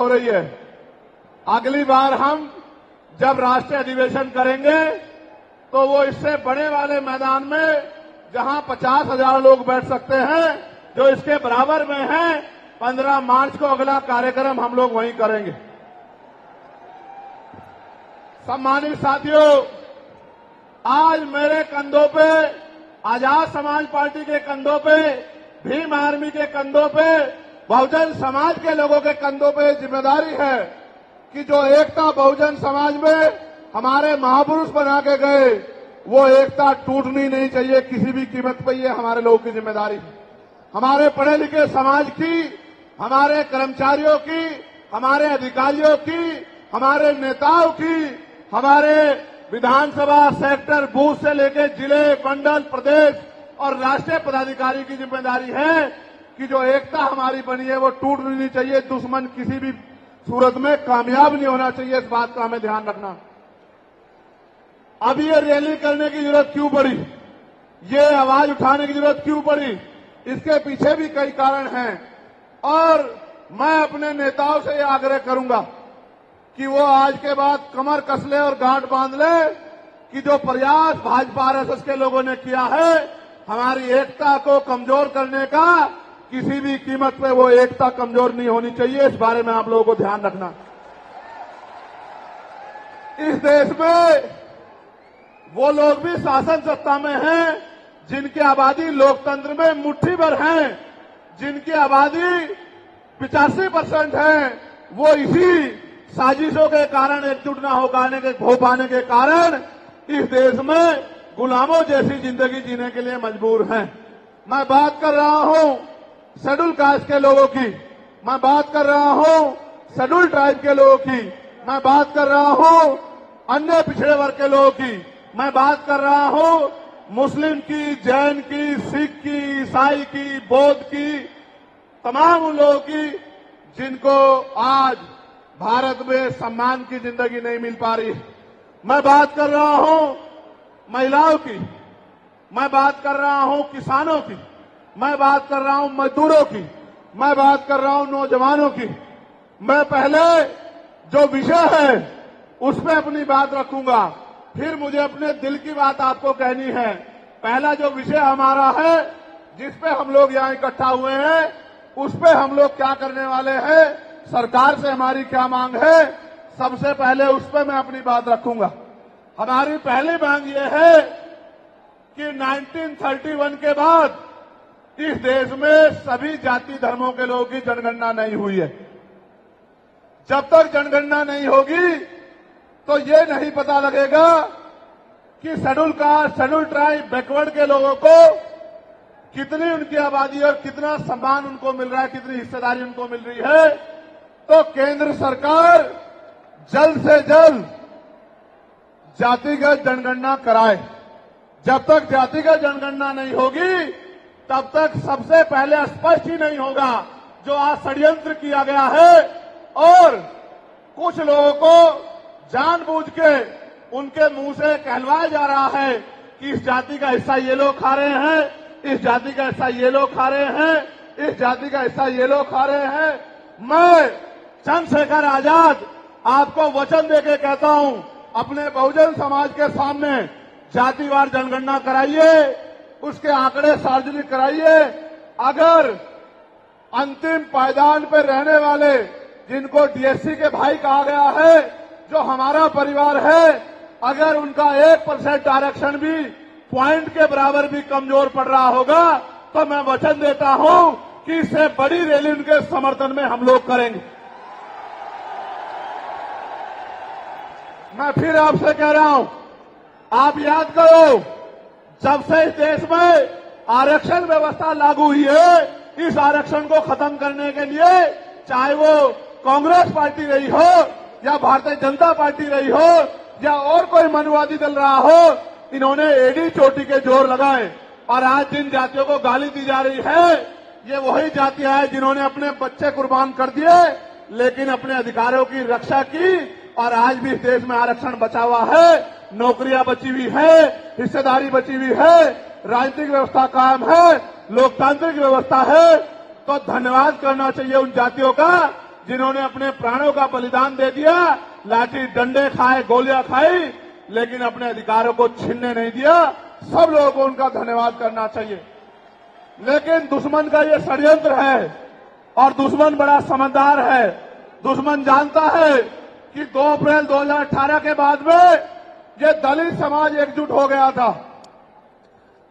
रही है। अगली बार हम जब राष्ट्रीय अधिवेशन करेंगे तो वो इससे बड़े वाले मैदान में जहां 50,000 लोग बैठ सकते हैं, जो इसके बराबर में है, 15 मार्च को अगला कार्यक्रम हम लोग वहीं करेंगे। सम्मानित साथियों, आज मेरे कंधों पे, आजाद समाज पार्टी के कंधों पे, भीम आर्मी के कंधों पे, बहुजन समाज के लोगों के कंधों पे जिम्मेदारी है कि जो एकता बहुजन समाज में हमारे महापुरुष बना के गए, वो एकता टूटनी नहीं चाहिए किसी भी कीमत पर। ये हमारे लोगों की जिम्मेदारी है। हमारे पढ़े लिखे समाज की, हमारे कर्मचारियों की, हमारे अधिकारियों की, हमारे नेताओं की, हमारे विधानसभा सेक्टर बूथ से लेकर जिले, मंडल, प्रदेश और राष्ट्रीय पदाधिकारी की जिम्मेदारी है कि जो एकता हमारी बनी है वो टूट नहीं चाहिए। दुश्मन किसी भी सूरत में कामयाब नहीं होना चाहिए, इस बात का हमें ध्यान रखना। अब ये रैली करने की जरूरत क्यों पड़ी, ये आवाज उठाने की जरूरत क्यों पड़ी, इसके पीछे भी कई कारण हैं। और मैं अपने नेताओं से ये आग्रह करूंगा कि वो आज के बाद कमर कस ले और गांठ बांध ले कि जो प्रयास भाजपा आरएसएस के लोगों ने किया है हमारी एकता को कमजोर करने का, किसी भी कीमत पे वो एकता कमजोर नहीं होनी चाहिए। इस बारे में आप लोगों को ध्यान रखना। इस देश में वो लोग भी शासन सत्ता में हैं जिनकी आबादी लोकतंत्र में मुट्ठी भर है, जिनकी आबादी 85% है, वो इसी साजिशों के कारण एकजुट न हो पाने के कारण इस देश में गुलामों जैसी जिंदगी जीने के लिए मजबूर हैं। मैं बात कर रहा हूं शेड्यूल कास्ट के लोगों की, मैं बात कर रहा हूं शेड्यूल ट्राइब के लोगों की, मैं बात कर रहा हूं अन्य पिछड़े वर्ग के लोगों की, मैं बात कर रहा हूं मुस्लिम की, जैन की, सिख की, ईसाई की, बौद्ध की, तमाम उन लोगों की जिनको आज भारत में सम्मान की जिंदगी नहीं मिल पा रही। मैं बात कर रहा हूं महिलाओं की, मैं बात कर रहा हूं किसानों की, मैं बात कर रहा हूं मजदूरों की, मैं बात कर रहा हूं नौजवानों की। मैं पहले जो विषय है उस पर अपनी बात रखूंगा, फिर मुझे अपने दिल की बात आपको कहनी है। पहला जो विषय हमारा है, जिस पे हम लोग यहाँ इकट्ठा हुए हैं, उस पे हम लोग क्या करने वाले हैं, सरकार से हमारी क्या मांग है, सबसे पहले उस पे मैं अपनी बात रखूंगा। हमारी पहली मांग ये है कि 1931 के बाद इस देश में सभी जाति धर्मों के लोगों की जनगणना नहीं हुई है। जब तक जनगणना नहीं होगी तो ये नहीं पता लगेगा कि schedule caste, schedule tribe, backward के लोगों को कितनी उनकी आबादी और कितना सम्मान उनको मिल रहा है, कितनी हिस्सेदारी उनको मिल रही है। तो केंद्र सरकार जल्द से जल्द जातिगत जनगणना कराए। जब तक जातिगत जनगणना नहीं होगी तब तक सबसे पहले स्पष्ट ही नहीं होगा जो आज षड्यंत्र किया गया है और कुछ लोगों को जानबूझ के उनके मुंह से कहलवाया जा रहा है कि इस जाति का हिस्सा ये लोग खा रहे हैं, इस जाति का हिस्सा ये लोग खा रहे हैं, इस जाति का हिस्सा ये लोग खा रहे हैं। मैं चंद्रशेखर आजाद आपको वचन देके कहता हूं, अपने बहुजन समाज के सामने जातिवार जनगणना कराइए, उसके आंकड़े सार्वजनिक कराइए। अगर अंतिम पायदान पर रहने वाले जिनको डीएससी के भाई कहा गया है, जो हमारा परिवार है, अगर उनका 1% आरक्षण भी पॉइंट के बराबर भी कमजोर पड़ रहा होगा तो मैं वचन देता हूं कि इससे बड़ी रैली उनके समर्थन में हम लोग करेंगे। मैं फिर आपसे कह रहा हूं, आप याद करो, जब से इस देश में आरक्षण व्यवस्था लागू हुई है, इस आरक्षण को खत्म करने के लिए चाहे वो कांग्रेस पार्टी रही हो या भारतीय जनता पार्टी रही हो या और कोई मनुवादी दल रहा हो, इन्होंने एड़ी चोटी के जोर लगाए। और आज जिन जातियों को गाली दी जा रही है, ये वही जातियां हैं जिन्होंने अपने बच्चे कुर्बान कर दिए लेकिन अपने अधिकारों की रक्षा की और आज भी इस देश में आरक्षण बचा हुआ है, नौकरियां बची हुई है, हिस्सेदारी बची हुई है, राजनीतिक व्यवस्था कायम है, लोकतांत्रिक व्यवस्था है। तो धन्यवाद करना चाहिए उन जातियों का जिन्होंने अपने प्राणों का बलिदान दे दिया, लाठी डंडे खाए, गोलियां खाई, लेकिन अपने अधिकारों को छीनने नहीं दिया। सब लोगों को उनका धन्यवाद करना चाहिए। लेकिन दुश्मन का ये षड्यंत्र है और दुश्मन बड़ा समझदार है। दुश्मन जानता है कि 2 अप्रैल 2018 के बाद में ये दलित समाज एकजुट हो गया था।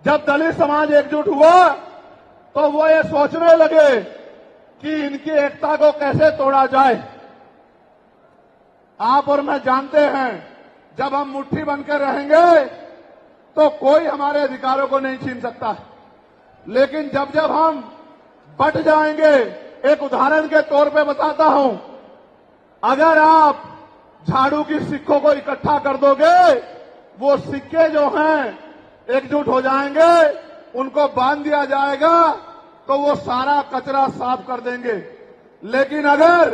जब दलित समाज एकजुट हुआ तो वो ये सोचने लगे कि इनकी एकता को कैसे तोड़ा जाए। आप और मैं जानते हैं, जब हम मुट्ठी बनकर रहेंगे तो कोई हमारे अधिकारों को नहीं छीन सकता। लेकिन जब जब हम बट जाएंगे, एक उदाहरण के तौर पे बताता हूं, अगर आप झाड़ू की सिक्कों को इकट्ठा कर दोगे, वो सिक्के जो हैं एकजुट हो जाएंगे, उनको बांध दिया जाएगा तो वो सारा कचरा साफ कर देंगे। लेकिन अगर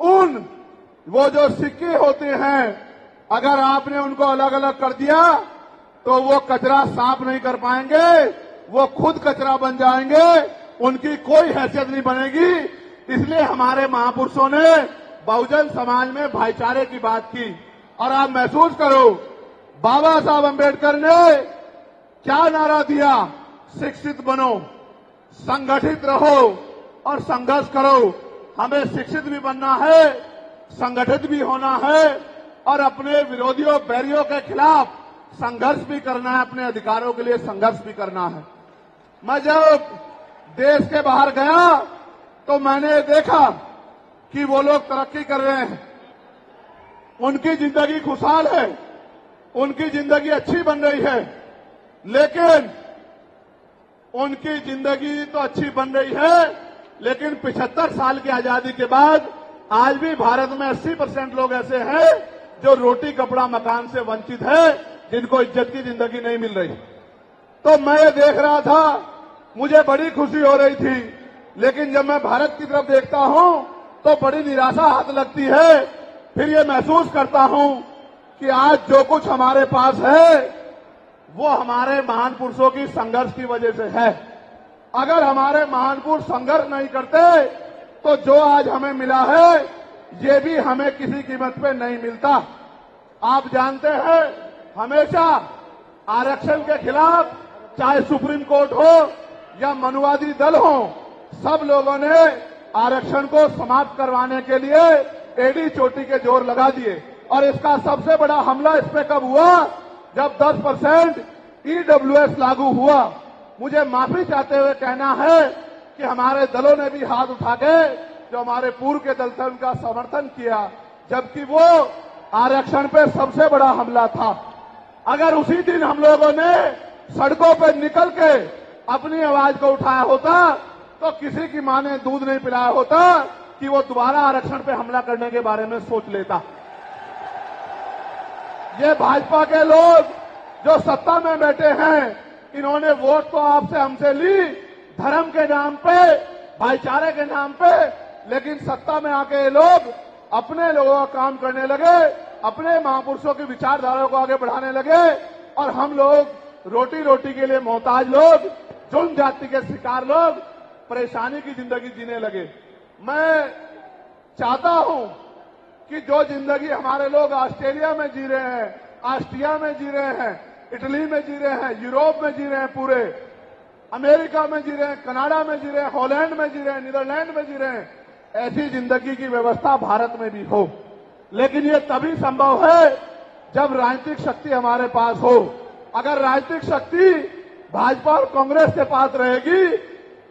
वो जो सिक्के होते हैं, अगर आपने उनको अलग अलग कर दिया तो वो कचरा साफ नहीं कर पाएंगे, वो खुद कचरा बन जाएंगे, उनकी कोई हैसियत नहीं बनेगी। इसलिए हमारे महापुरुषों ने बहुजन समाज में भाईचारे की बात की। और आप महसूस करो, बाबा साहब अम्बेडकर ने क्या नारा दिया? शिक्षित बनो, संगठित रहो और संघर्ष करो। हमें शिक्षित भी बनना है, संगठित भी होना है और अपने विरोधियों, बैरियों के खिलाफ संघर्ष भी करना है, अपने अधिकारों के लिए संघर्ष भी करना है। मैं जब देश के बाहर गया तो मैंने देखा कि वो लोग तरक्की कर रहे हैं, उनकी जिंदगी खुशहाल है, उनकी जिंदगी अच्छी बन रही है। लेकिन उनकी जिंदगी तो अच्छी बन रही है, लेकिन 75 साल की आजादी के बाद आज भी भारत में 80% लोग ऐसे हैं जो रोटी, कपड़ा, मकान से वंचित है, जिनको इज्जत की जिंदगी नहीं मिल रही। तो मैं ये देख रहा था, मुझे बड़ी खुशी हो रही थी। लेकिन जब मैं भारत की तरफ देखता हूं तो बड़ी निराशा हाथ लगती है। फिर ये महसूस करता हूं कि आज जो कुछ हमारे पास है वो हमारे महान पुरुषों की संघर्ष की वजह से है। अगर हमारे महान पुरुष संघर्ष नहीं करते तो जो आज हमें मिला है ये भी हमें किसी कीमत पे नहीं मिलता। आप जानते हैं, हमेशा आरक्षण के खिलाफ, चाहे सुप्रीम कोर्ट हो या मनुवादी दल हो, सब लोगों ने आरक्षण को समाप्त करवाने के लिए एड़ी चोटी के जोर लगा दिए। और इसका सबसे बड़ा हमला इस पे कब हुआ? जब 10% EWS लागू हुआ। मुझे माफी चाहते हुए कहना है कि हमारे दलों ने भी हाथ उठा के, जो हमारे पूर्व के दल थे, उनका समर्थन किया, जबकि वो आरक्षण पे सबसे बड़ा हमला था। अगर उसी दिन हम लोगों ने सड़कों पर निकल के अपनी आवाज को उठाया होता तो किसी की मां ने दूध नहीं पिलाया होता कि वो दोबारा आरक्षण पे हमला करने के बारे में सोच लेता। ये भाजपा के लोग जो सत्ता में बैठे हैं, इन्होंने वोट तो आपसे, हमसे ली धर्म के नाम पे, भाईचारे के नाम पे, लेकिन सत्ता में आके ये लोग अपने लोगों का काम करने लगे, अपने महापुरुषों की विचारधारा को आगे बढ़ाने लगे और हम लोग रोटी रोटी के लिए मोहताज लोग, जुल्म जाति के शिकार लोग परेशानी की जिंदगी जीने लगे। मैं चाहता हूं कि जो जिंदगी हमारे लोग ऑस्ट्रेलिया में जी रहे हैं, ऑस्ट्रिया में जी रहे हैं, इटली में जी रहे हैं, यूरोप में जी रहे हैं, पूरे अमेरिका में जी रहे हैं, कनाडा में जी रहे हैं, हॉलैंड में जी रहे हैं, नीदरलैंड में जी रहे हैं, ऐसी जिंदगी की व्यवस्था भारत में भी हो। लेकिन ये तभी संभव है जब राजनीतिक शक्ति हमारे पास हो। अगर राजनीतिक शक्ति भाजपा और कांग्रेस के पास रहेगी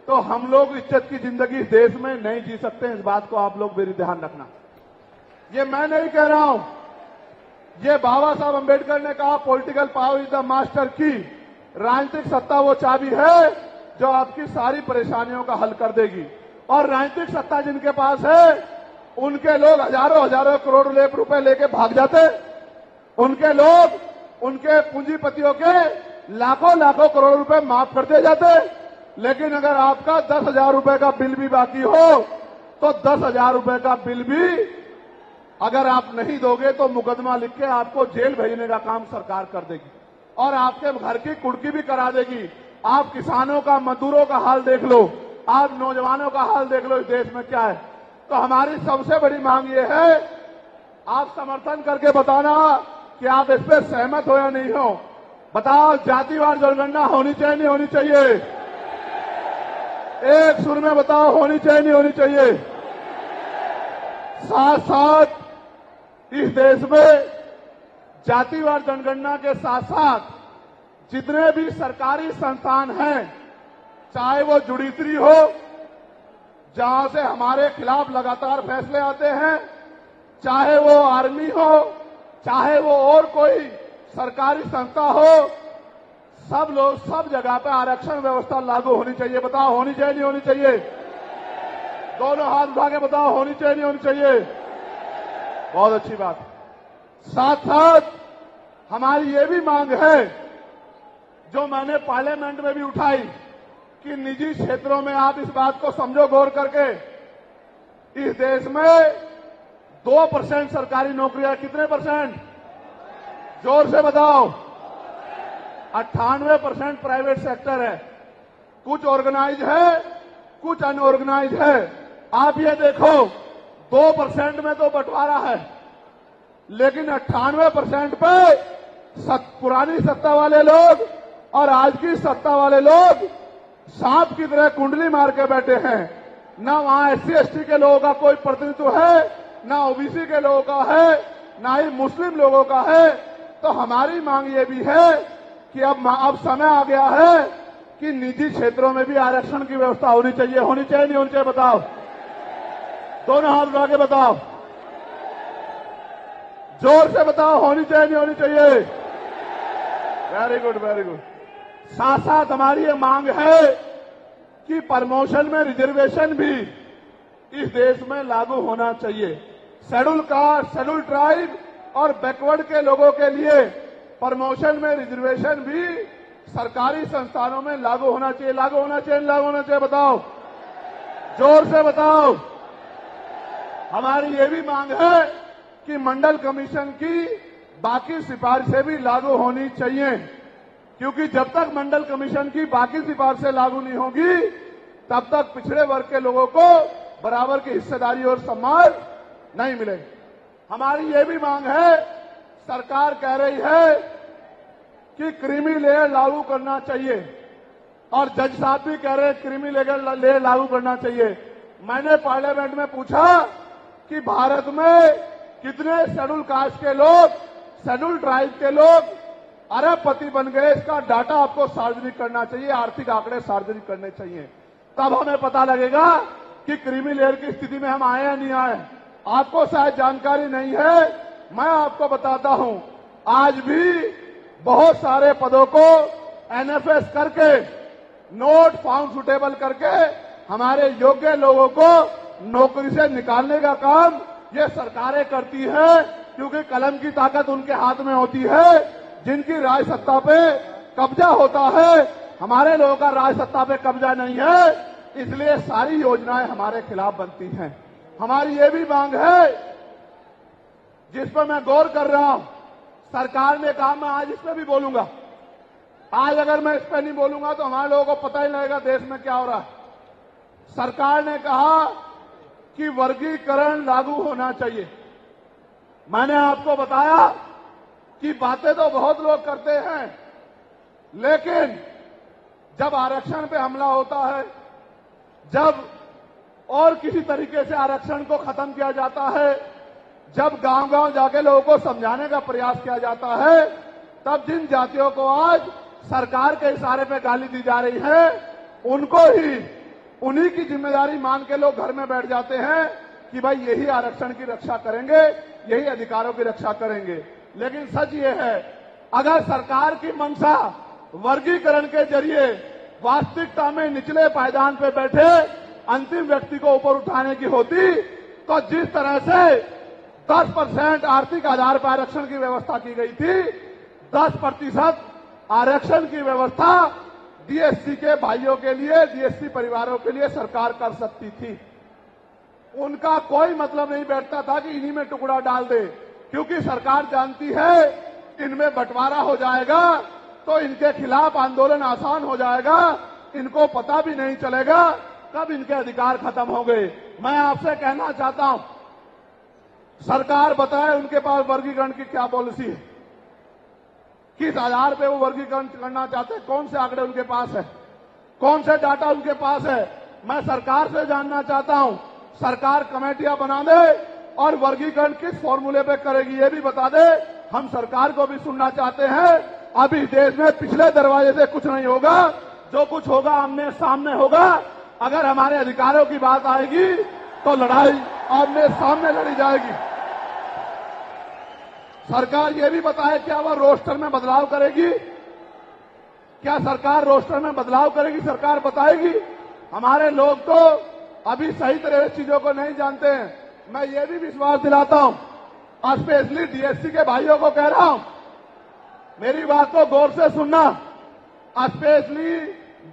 तो हम लोग इज्जत की जिंदगी देश में नहीं जी सकते। इस बात को आप लोग मेरी ध्यान रखना। ये मैं नहीं कह रहा हूं, ये बाबा साहब अम्बेडकर ने कहा, political power is the master की। राजनीतिक सत्ता वो चाबी है जो आपकी सारी परेशानियों का हल कर देगी। और राजनीतिक सत्ता जिनके पास है, उनके लोग हजारों हजारों करोड़ रुपए लेके भाग जाते। उनके लोग, उनके पूंजीपतियों के लाखों लाखों करोड़ रुपए माफ कर दिए जाते। लेकिन अगर आपका 10,000 रुपए का बिल भी बाकी हो तो 10,000 रुपए का बिल भी अगर आप नहीं दोगे तो मुकदमा लिख के आपको जेल भेजने का काम सरकार कर देगी और आपके घर की कुर्की भी करा देगी। आप किसानों का, मजदूरों का हाल देख लो, आप नौजवानों का हाल देख लो, इस देश में क्या है। तो हमारी सबसे बड़ी मांग ये है, आप समर्थन करके बताना कि आप इस पर सहमत हो या नहीं हो। बताओ, जातिवार जनगणना होनी चाहिए नहीं होनी चाहिए? एक सुर में बताओ, होनी चाहिए नहीं होनी चाहिए? साथ साथ इस देश में जातिवार जनगणना के साथ साथ जितने भी सरकारी संस्थान हैं, चाहे वो जुडिशरी हो, जहां से हमारे खिलाफ लगातार फैसले आते हैं, चाहे वो आर्मी हो, चाहे वो और कोई सरकारी संस्था हो, सब लोग सब जगह पे आरक्षण व्यवस्था लागू होनी चाहिए। बताओ, होनी चाहिए नहीं होनी चाहिए? दोनों हाथ उठा के बताओ, होनी चाहिए नहीं होनी चाहिए? बहुत अच्छी बात। साथ साथ हमारी ये भी मांग है, जो मैंने पार्लियामेंट में भी उठाई, कि निजी क्षेत्रों में आप इस बात को समझो गौर करके, इस देश में 2% सरकारी नौकरियां, कितने परसेंट? जोर से बताओ। 98% प्राइवेट सेक्टर है। कुछ ऑर्गेनाइज है, कुछ अनऑर्गेनाइज है। आप ये देखो, 2% में तो बंटवारा है, लेकिन 98% पे पुरानी सत्ता वाले लोग और आज की सत्ता वाले लोग सांप की तरह कुंडली मार के बैठे हैं। ना वहां SC ST के लोगों का कोई प्रतिनिधित्व है, ना OBC के लोगों का है, ना ही मुस्लिम लोगों का है। तो हमारी मांग ये भी है कि अब समय आ गया है कि निजी क्षेत्रों में भी आरक्षण की व्यवस्था होनी चाहिए। होनी चाहिए नहीं होनी चाहिए? बताओ, दोनों हाथ उठा के बताओ, जोर से बताओ, होनी चाहिए नहीं होनी चाहिए? Very good, very good. साथ साथ हमारी ये मांग है कि प्रमोशन में रिजर्वेशन भी इस देश में लागू होना चाहिए। शेड्यूल कास्ट, शेड्यूल ट्राइब और बैकवर्ड के लोगों के लिए प्रमोशन में रिजर्वेशन भी सरकारी संस्थानों में लागू होना चाहिए। लागू होना चाहिए, लागू होना चाहिए? बताओ, जोर से बताओ। हमारी ये भी मांग है कि मंडल कमीशन की बाकी सिफारिशें भी लागू होनी चाहिए, क्योंकि जब तक मंडल कमीशन की बाकी सिफारिशें लागू नहीं होगी, तब तक पिछड़े वर्ग के लोगों को बराबर की हिस्सेदारी और सम्मान नहीं मिलेगी। हमारी ये भी मांग है, सरकार कह रही है कि क्रीमी लेयर लागू करना चाहिए, और जज साहब भी कह रहे हैं क्रीमी लेयर लागू करना चाहिए। मैंने पार्लियामेंट में पूछा कि भारत में कितने शेड्यूल कास्ट के लोग, शेड्यूल ट्राइब के लोग अरबपति बन गए, इसका डाटा आपको सार्वजनिक करना चाहिए, आर्थिक आंकड़े सार्वजनिक करने चाहिए। तब हमें पता लगेगा कि क्रीमी लेयर की स्थिति में हम आए या नहीं आए। आपको शायद जानकारी नहीं है, मैं आपको बताता हूं। आज भी बहुत सारे पदों को NFS करके, नोट फाउंड सुटेबल करके, हमारे योग्य लोगों को नौकरी से निकालने का काम ये सरकारें करती है, क्योंकि कलम की ताकत उनके हाथ में होती है। जिनकी राज सत्ता पे कब्जा होता है, हमारे लोगों का राज सत्ता पे कब्जा नहीं है, इसलिए सारी योजनाएं हमारे खिलाफ बनती हैं। हमारी ये भी मांग है, जिस पर मैं गौर कर रहा हूं, सरकार ने कहा, मैं आज इस पर भी बोलूंगा। आज अगर मैं इस पर नहीं बोलूंगा तो हमारे लोगों को पता ही लगेगा देश में क्या हो रहा है। सरकार ने कहा कि वर्गीकरण लागू होना चाहिए। मैंने आपको बताया कि बातें तो बहुत लोग करते हैं, लेकिन जब आरक्षण पे हमला होता है, जब और किसी तरीके से आरक्षण को खत्म किया जाता है, जब गांव-गांव जाके लोगों को समझाने का प्रयास किया जाता है, तब जिन जातियों को आज सरकार के इशारे पे गाली दी जा रही है, उनको ही उन्हीं की जिम्मेदारी मान के लोग घर में बैठ जाते हैं कि भाई यही आरक्षण की रक्षा करेंगे, यही अधिकारों की रक्षा करेंगे। लेकिन सच ये है, अगर सरकार की मंशा वर्गीकरण के जरिए वास्तविकता में निचले पायदान पर बैठे अंतिम व्यक्ति को ऊपर उठाने की होती, तो जिस तरह से 10% आर्थिक आधार पर आरक्षण की व्यवस्था की गई थी, 10% आरक्षण की व्यवस्था DSC के भाइयों के लिए, DSC परिवारों के लिए सरकार कर सकती थी। उनका कोई मतलब नहीं बैठता था कि इन्हीं में टुकड़ा डाल दे, क्योंकि सरकार जानती है इनमें बंटवारा हो जाएगा तो इनके खिलाफ आंदोलन आसान हो जाएगा। इनको पता भी नहीं चलेगा कब इनके अधिकार खत्म होंगे। मैं आपसे कहना चाहता हूं, सरकार बताए उनके पास वर्गीकरण की क्या पॉलिसी है, किस आधार पे वो वर्गीकरण करना चाहते हैं, कौन से आंकड़े उनके पास है, कौन से डाटा उनके पास है। मैं सरकार से जानना चाहता हूं, सरकार कमेटियां बना दे और वर्गीकरण किस फॉर्मूले पे करेगी ये भी बता दे। हम सरकार को भी सुनना चाहते हैं। अभी देश में पिछले दरवाजे से कुछ नहीं होगा, जो कुछ होगा आमने सामने होगा। अगर हमारे अधिकारों की बात आएगी तो लड़ाई आमने सामने लड़ी जाएगी। सरकार ये भी बताए क्या वह रोस्टर में बदलाव करेगी, क्या सरकार रोस्टर में बदलाव करेगी, सरकार बताएगी। हमारे लोग तो अभी सही तरह से चीजों को नहीं जानते हैं। मैं ये भी विश्वास दिलाता हूं, स्पेशली डीएससी के भाइयों को कह रहा हूं, मेरी बात को गौर से सुनना। स्पेशली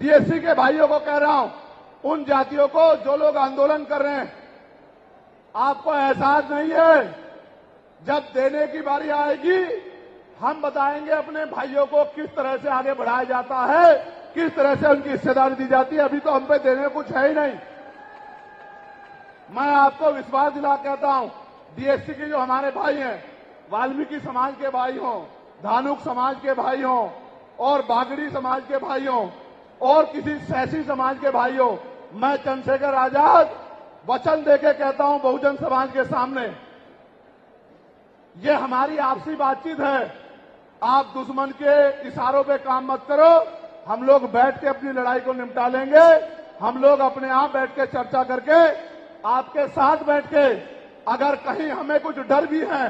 डीएससी के भाइयों को कह रहा हूं, उन जातियों को जो लोग आंदोलन कर रहे हैं, आपको एहसास नहीं है, जब देने की बारी आएगी हम बताएंगे अपने भाइयों को किस तरह से आगे बढ़ाया जाता है, किस तरह से उनकी हिस्सेदारी दी जाती है। अभी तो हम पे देने कुछ है ही नहीं। मैं आपको विश्वास दिला कहता हूं, डीएससी के जो हमारे भाई हैं, वाल्मीकि समाज के भाई हों, धानुक समाज के भाई हों और बागड़ी समाज के भाई हों और किसी सैसी समाज के भाई हों, मैं चंद्रशेखर आजाद वचन देके कहता हूं बहुजन समाज के सामने, ये हमारी आपसी बातचीत है। आप दुश्मन के इशारों पे काम मत करो। हम लोग बैठ के अपनी लड़ाई को निपटा लेंगे। हम लोग अपने आप बैठ के चर्चा करके आपके साथ बैठ के, अगर कहीं हमें कुछ डर भी है,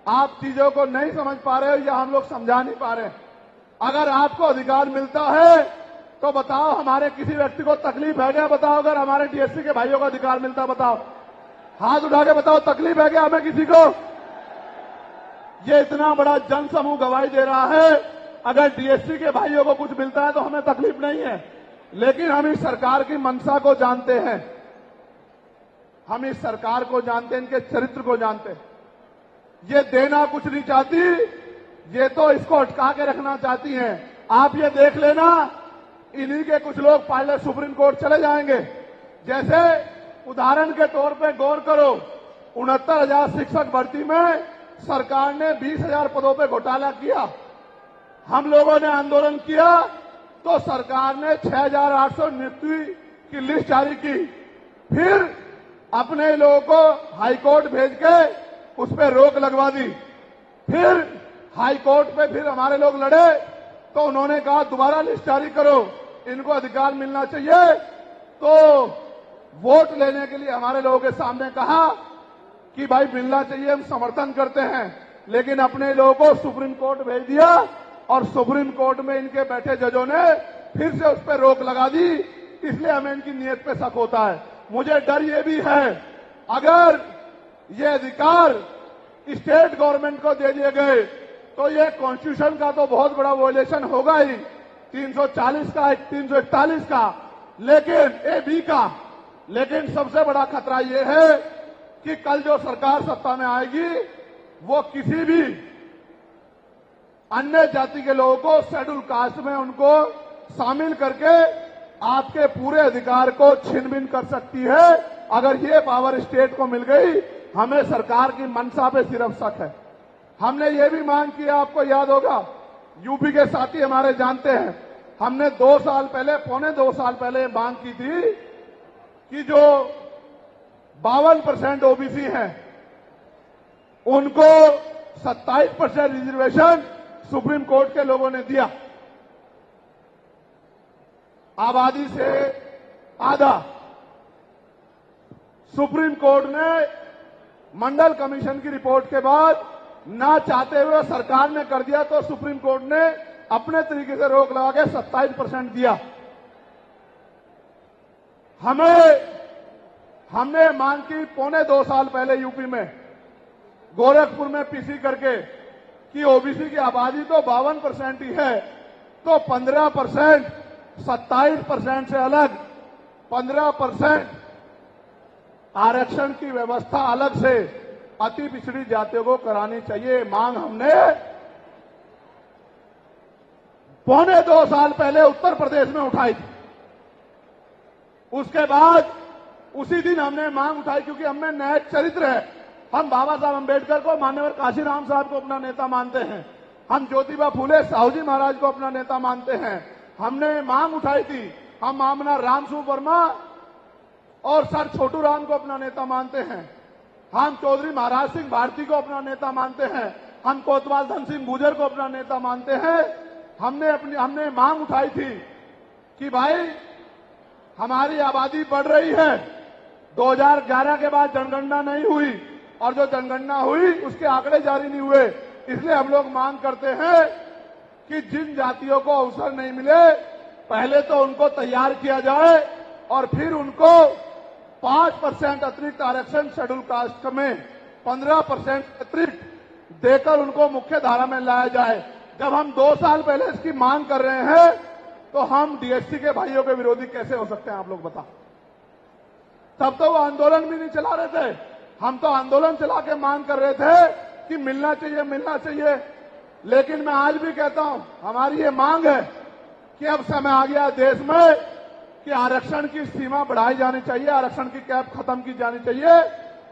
आप चीजों को नहीं समझ पा रहे हो या हम लोग समझा नहीं पा रहे, अगर आपको अधिकार मिलता है तो बताओ, हमारे किसी व्यक्ति को तकलीफ है क्या? बताओ, अगर हमारे डीएससी के भाइयों को अधिकार मिलता, बताओ, हाथ उठा के बताओ, तकलीफ है क्या हमें किसी को? ये इतना बड़ा जनसमूह गवाही दे रहा है, अगर डीएससी के भाइयों को कुछ मिलता है तो हमें तकलीफ नहीं है। लेकिन हम इस सरकार की मंशा को जानते हैं, हम इस सरकार को जानते हैं, इनके चरित्र को जानते हैं। ये देना कुछ नहीं चाहती, ये तो इसको अटका के रखना चाहती हैं। आप ये देख लेना, इन्हीं के कुछ लोग पहले सुप्रीम कोर्ट चले जाएंगे। जैसे उदाहरण के तौर पे गौर करो, 69,000 शिक्षक भर्ती में सरकार ने 20,000 पदों पे घोटाला किया। हम लोगों ने आंदोलन किया तो सरकार ने 6,800 नियुक्ति की लिस्ट जारी की। फिर अपने लोगों को हाईकोर्ट भेज के उस पर रोक लगवा दी। फिर हाईकोर्ट पे फिर हमारे लोग लड़े तो उन्होंने कहा दोबारा लिस्ट जारी करो, इनको अधिकार मिलना चाहिए। तो वोट लेने के लिए हमारे लोगों के सामने कहा कि भाई मिलना चाहिए, हम समर्थन करते हैं। लेकिन अपने लोगों को सुप्रीम कोर्ट भेज दिया और सुप्रीम कोर्ट में इनके बैठे जजों ने फिर से उस पर रोक लगा दी। इसलिए हमें इनकी नीयत पे शक होता है। मुझे डर ये भी है, अगर ये अधिकार स्टेट गवर्नमेंट को दे दिए गए तो ये कॉन्स्टिट्यूशन का तो बहुत बड़ा वॉयलेशन होगा ही, 340 का, 341 का, लेकिन ए-बी का। लेकिन सबसे बड़ा खतरा ये है कि कल जो सरकार सत्ता में आएगी वो किसी भी अन्य जाति के लोगों को शेड्यूल कास्ट में उनको शामिल करके आपके पूरे अधिकार को छीन बीन कर सकती है। अगर ये पावर स्टेट को मिल गई, हमें सरकार की मंशा पे सिर्फ शक है। हमने ये भी मांग की, आपको याद होगा, यूपी के साथी हमारे जानते हैं, हमने 2 साल पहले, पौने 2 साल पहले मांग की थी कि जो 52% ओबीसी हैं उनको 27% रिजर्वेशन सुप्रीम कोर्ट के लोगों ने दिया। आबादी से आधा। सुप्रीम कोर्ट ने मंडल कमीशन की रिपोर्ट के बाद ना चाहते हुए सरकार ने कर दिया, तो सुप्रीम कोर्ट ने अपने तरीके से रोक लगा के 27% दिया। हमने मांग की पौने 2 साल पहले यूपी में, गोरखपुर में पीसी करके, कि ओबीसी की आबादी तो 52% ही है, तो 15%, 27% से अलग 15% आरक्षण की व्यवस्था अलग से अति पिछड़ी जातियों को करानी चाहिए। मांग हमने पौने 2 साल पहले उत्तर प्रदेश में उठाई थी। उसके बाद उसी दिन हमने मांग उठाई, क्योंकि हमें न्यायिक चरित्र है। हम बाबा साहब अम्बेडकर को, मान्यवर काशीराम साहब को अपना नेता मानते हैं। हम ज्योतिबा फूले साहू जी महाराज को अपना नेता मानते हैं। हमने मांग उठाई थी, हम मामला रामसू वर्मा और सर छोटू राम को अपना नेता मानते हैं। हम चौधरी महाराज सिंह भारती को अपना नेता मानते हैं। हम कोतवाल धन सिंह गुर्जर को अपना नेता मानते हैं। हमने मांग उठाई थी कि भाई हमारी आबादी बढ़ रही है। 2011 के बाद जनगणना नहीं हुई और जो जनगणना हुई उसके आंकड़े जारी नहीं हुए। इसलिए हम लोग मांग करते हैं कि जिन जातियों को अवसर नहीं मिले, पहले तो उनको तैयार किया जाए और फिर उनको 5% अतिरिक्त आरक्षण शेड्यूल कास्ट में 15% अतिरिक्त देकर उनको मुख्य धारा में लाया जाए। जब हम 2 साल पहले इसकी मांग कर रहे हैं तो हम डीएससी के भाइयों के विरोधी कैसे हो सकते हैं, आप लोग बताओ। तब तो वो आंदोलन भी नहीं चला रहे थे। हम तो आंदोलन चला के मांग कर रहे थे कि मिलना चाहिए, मिलना चाहिए। लेकिन मैं आज भी कहता हूं, हमारी ये मांग है कि अब समय आ गया देश में कि आरक्षण की सीमा बढ़ाई जानी चाहिए, आरक्षण की कैप खत्म की जानी चाहिए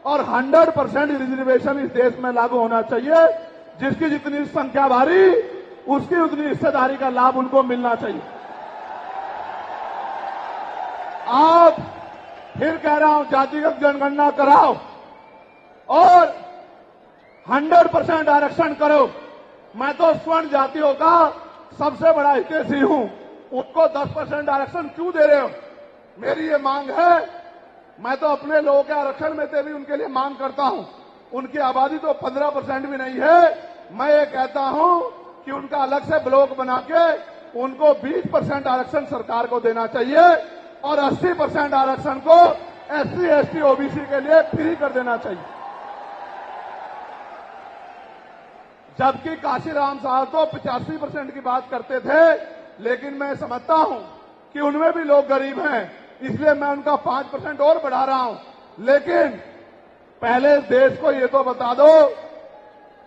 और 100% रिजर्वेशन इस देश में लागू होना चाहिए। जिसकी जितनी संख्या भारी, उसकी उतनी हिस्सेदारी का लाभ उनको मिलना चाहिए। आप फिर कह रहा हूं, जातिगत जनगणना कराओ और 100% आरक्षण करो। मैं तो स्वर्ण जातियों का सबसे बड़ा हितैषी हूं, उनको 10% आरक्षण क्यों दे रहे हो? मेरी ये मांग है। मैं तो अपने लोगों के आरक्षण में से भी उनके लिए मांग करता हूं। उनकी आबादी तो 15% भी नहीं है। मैं ये कहता हूं कि उनका अलग से ब्लॉक बना के उनको 20% आरक्षण सरकार को देना चाहिए और 80% आरक्षण को SC, ST, OBC के लिए फ्री कर देना चाहिए। जबकि काशीराम साहब तो 85% की बात करते थे, लेकिन मैं समझता हूं कि उनमें भी लोग गरीब हैं, इसलिए मैं उनका 5% और बढ़ा रहा हूं। लेकिन पहले देश को ये तो बता दो,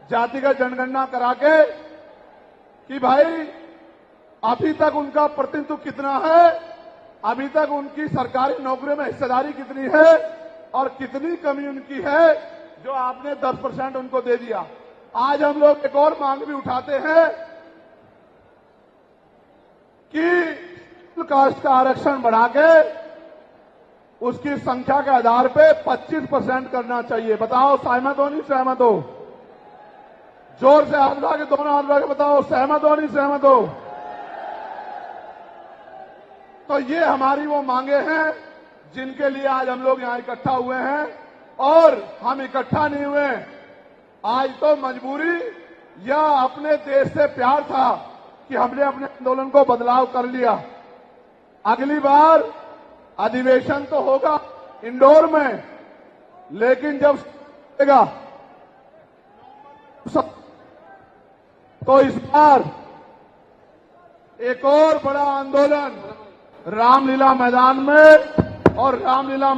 जातिगत जनगणना करा के, कि भाई अभी तक उनका प्रतिनिधित्व कितना है, अभी तक उनकी सरकारी नौकरियों में हिस्सेदारी कितनी है और कितनी कमी उनकी है जो आपने 10% उनको दे दिया। आज हम लोग एक और मांग भी उठाते हैं कि कास्ट का आरक्षण बढ़ा के उसकी संख्या के आधार पे 25% करना चाहिए। बताओ सहमत हो नहीं सहमत हो? जोर से हाथ उठा के, दोनों हाथ उठा के बताओ सहमत हो नहीं सहमत हो? तो ये हमारी वो मांगे हैं जिनके लिए आज हम लोग यहां इकट्ठा हुए हैं। और हम इकट्ठा नहीं हुए आज तो मजबूरी या अपने देश से प्यार था कि हमने अपने आंदोलन को बदलाव कर लिया। अगली बार अधिवेशन तो होगा इंदौर में, लेकिन जब होगा तो इस बार एक और बड़ा आंदोलन रामलीला मैदान में और रामलीला